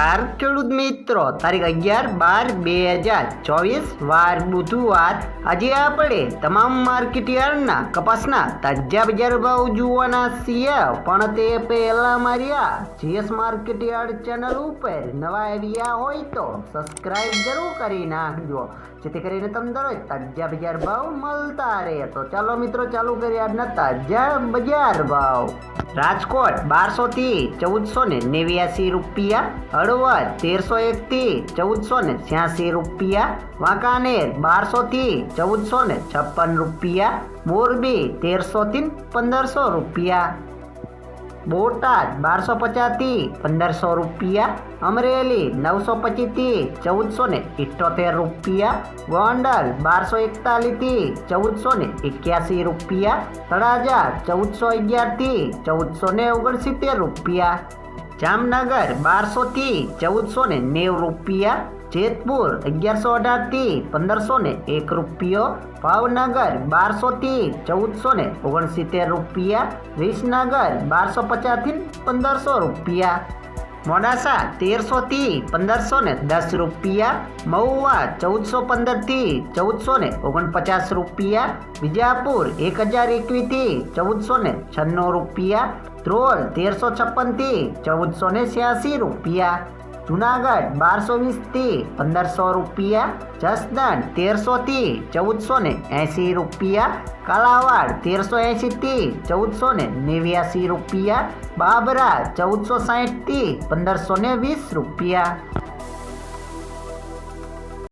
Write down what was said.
નમસ્કાર ખેડૂત મિત્રો, તારીખ 11/12/2024 વાર બુધવાર। આજે આપણે તમામ માર્કેટ યાર્ડના કપાસના તાજા બજાર ભાવ જોવાના છીએ, પણ તે પહેલા મારી આ જીએસ માર્કેટ યાર્ડ ચેનલ ઉપર નવા આવ્યા હોય તો સબસ્ક્રાઇબ જરૂર કરી નાખજો, જેથી કરીને તમને દરરોજ તાજા બજાર ભાવ મળતા રહે। તો ચાલો મિત્રો, ચાલુ કરીએ આજના તાજા બજાર ભાવ। રાજકોટ 1200 થી 1489 રૂપિયા, હળવદ 1301 થી 1486 રૂપિયા, વાંકાનેર 1200 થી 1456 રૂપિયા, મોરબી 1300 થી 1500 રૂપિયા, બોટાદ 1250 થી 1500 રૂપિયા, અમરેલી 925 થી 1478 રૂપિયા, ગોંડલ 1241 થી 1481 રૂપિયા, તળાજા 1411 થી 1469 રૂપિયા, જામનગર 1200 થી 1490 રૂપિયા, જેતપુર 1118 થી 1501 રૂપિયો, ભાવનગર 1200 થી 1469 રૂપિયા, વિસનગર 1250 થી 1500 રૂપિયા, મોડાસા 1300 થી 1510 રૂપિયા, મહુવા 1415 થી 1449 રૂપિયા, વિજાપુર 1021 થી 1496 રૂપિયા, ધ્રોલ 1356 થી 1486 રૂપિયા, જુનાગઢ 1220 થી 1500 રૂપિયા, જસદણ 1300 થી 1480 રૂપિયા, કાલાવાડ 1380 થી 1489 રૂપિયા, બાબરા 1460 થી 1520 રૂપિયા।